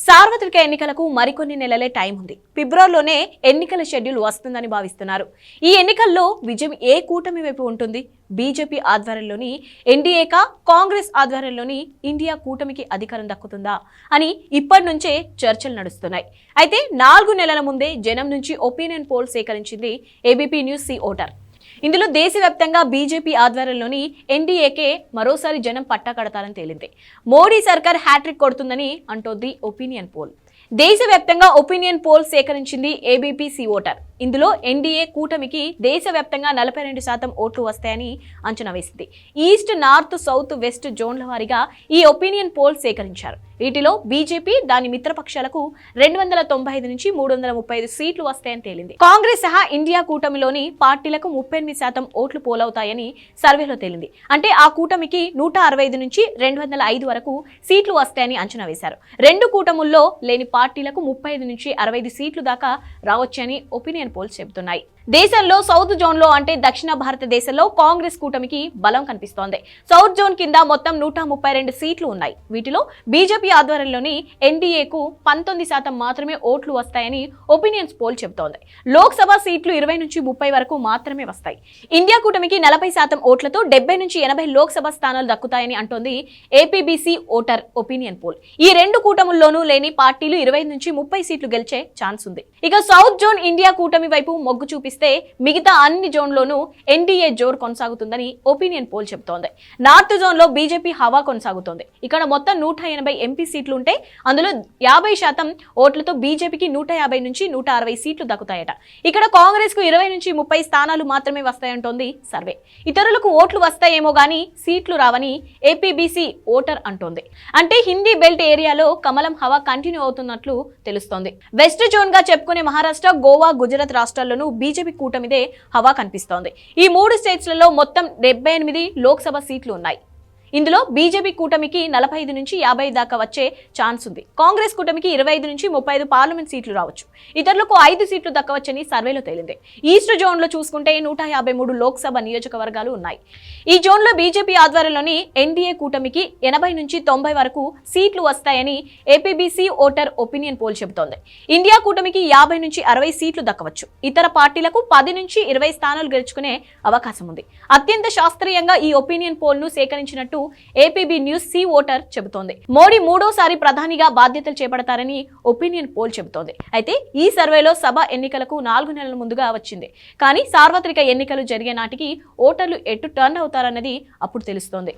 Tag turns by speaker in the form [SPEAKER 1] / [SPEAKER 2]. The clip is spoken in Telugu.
[SPEAKER 1] సార్వత్రిక ఎన్నికలకు మరికొన్ని నెలలే టైం ఉంది. ఫిబ్రవరిలోనే ఎన్నికల షెడ్యూల్ వస్తుందని భావిస్తున్నారు. ఈ ఎన్నికల్లో విజయం ఏ కూటమి వైపు ఉంటుంది? బీజేపీ ఆధ్వర్యంలోని ఎన్డీఏకా, కాంగ్రెస్ ఆధ్వర్యంలోని ఇండియా కూటమికి అధికారం దక్కుతుందా అని ఇప్పటి నుంచే చర్చలు నడుస్తున్నాయి. అయితే 4 నెలల ముందే జనం నుంచి ఒపీనియన్ పోల్ సేకరించింది ఏబీపీ న్యూస్ సి ఓటర్. ఇందులో దేశవ్యాప్తంగా బీజేపీ ఆధ్వర్యంలోని ఎన్డీఏకే మరోసారి జనం పట్టకడతారని తేలింది. మోడీ సర్కార్ హ్యాట్రిక్ కొడుతుందని అంటోంది ఒపీనియన్ పోల్. దేశవ్యాప్తంగా ఒపీనియన్ పోల్ సేకరించింది ఏబీపీ సి ఓటర్. ఇందులో ఎన్డీఏ కూటమికి దేశవ్యాప్తంగా 42% ఓట్లు వస్తాయని అంచనా వేసింది. ఈస్ట్, నార్త్, సౌత్, వెస్ట్ జోన్ల వారీగా ఈ ఒపీనియన్ పోల్ సేకరించారు. వీటిలో బీజేపీ, దాని మిత్రపక్షాలకు 295 నుంచి 335 సీట్లు వస్తాయని తేలింది. కాంగ్రెస్ సహా ఇండియా కూటమిలోని పార్టీలకు 38% ఓట్లు పోలవుతాయని సర్వేలో తేలింది. అంటే ఆ కూటమికి 165 నుంచి 205 వరకు సీట్లు వస్తాయని అంచనా వేశారు. రెండు కూటముల్లో లేని పార్టీలకు 35 నుంచి 65 సీట్లు దాకా రావచ్చని ఒపీనియన్ పోల్స్ చెబుతున్నాయి. దేశంలో సౌత్ జోన్ లో అంటే దక్షిణ భారతదేశంలో కాంగ్రెస్ కూటమికి బలం కనిపిస్తోంది. సౌత్ జోన్ కింద మొత్తం 132 సీట్లు ఉన్నాయి. వీటిలో బీజేపీ ఆధ్వర్యంలోని ఎన్డీఏకు 19% మాత్రమే ఓట్లు వస్తాయని ఒపీనియన్స్ పోల్ చెబుతోంది. లోక్సభ సీట్లు 20 నుంచి 30 వరకు మాత్రమే వస్తాయి. ఇండియా కూటమికి 40% ఓట్లతో 70 నుంచి 80 లోక్సభ స్థానాలు దక్కుతాయని అంటోంది ఏపీబీసీ ఓటర్ ఒపీనియన్ పోల్. ఈ రెండు కూటముల్లోనూ లేని పార్టీలు 20 నుంచి 30 సీట్లు గెలిచే ఛాన్స్ ఉంది. ఇక సౌత్ జోన్ ఇండియా కూటమి వైపు మొగ్గు చూపిస్తే మిగతా అన్ని జోన్లోనూ ఎన్డీఏ జోరు కొనసాగుతుందని ఒపీనియన్ పోల్ చెబుతోంది. నార్త్ జోన్ లో బీజేపీ హవా కొనసాగుతోంది. ఇక్కడ మొత్తం 180 ఎంపీ సీట్లు ఉంటే అందులో 50% ఓట్లతో బీజేపీకి 150 నుంచి 160 సీట్లు దక్కుతాయట. ఇక్కడ కాంగ్రెస్ కు 20 నుంచి 30 స్థానాలు మాత్రమే వస్తాయంటోంది సర్వే. ఇతరులకు ఓట్లు వస్తాయేమో గానీ సీట్లు రావని ఏపీబీసీ ఓటర్ అంటోంది. అంటే హిందీ బెల్ట్ ఏరియాలో కమలం హవా కంటిన్యూ అవుతున్నట్లు తెలుస్తోంది. వెస్ట్ జోన్ గా చెప్పుకునే మహారాష్ట్ర, గోవా, గుజరాత్ రాష్ట్రాల్లోనూ బీజేపీ కూటమిదే హవా కనిపిస్తోంది. ఈ 3 స్టేట్స్లలో మొత్తం 78 లోక్సభ సీట్లు ఉన్నాయి. ఇందులో బీజేపీ కూటమికి 45 నుంచి 50 దాకా వచ్చే ఛాన్స్ ఉంది. కాంగ్రెస్ కూటమికి 25 నుంచి 35 పార్లమెంట్ సీట్లు రావచ్చు. ఇతరులకు 5 సీట్లు దక్కవచ్చని సర్వేలో తేలింది. ఈస్ట్ జోన్ లో చూసుకుంటే 153 లోక్సభ నియోజకవర్గాలు ఉన్నాయి. ఈ జోన్ లో బీజేపీ ఆధ్వర్యంలోని ఎన్డీఏ కూటమికి 80 నుంచి 90 వరకు సీట్లు వస్తాయని ఏపీబీసీ ఓటర్ ఒపీనియన్ పోల్ చెబుతోంది. ఇండియా కూటమికి 50 నుంచి 60 సీట్లు దక్కవచ్చు. ఇతర పార్టీలకు 10 నుంచి 20 స్థానాలు గెలుచుకునే అవకాశం ఉంది. అత్యంత శాస్త్రీయంగా ఈ ఒపీనియన్ పోల్ ను సేకరించినట్టు ఏపీబీ న్యూస్ సి ఓటర్ చెబుతోంది. మోడీ 3వ ప్రధానిగా బాధ్యతలు చేపడతారని ఒపీనియన్ పోల్ చెబుతోంది. అయితే ఈ సర్వేలో సభ ఎన్నికలకు 4 నెలల ముందుగా వచ్చింది. కానీ సార్వత్రిక ఎన్నికలు జరిగే నాటికి ఓటర్లు ఎటు టర్న్ అవుతారన్నది అప్పుడు తెలుస్తోంది.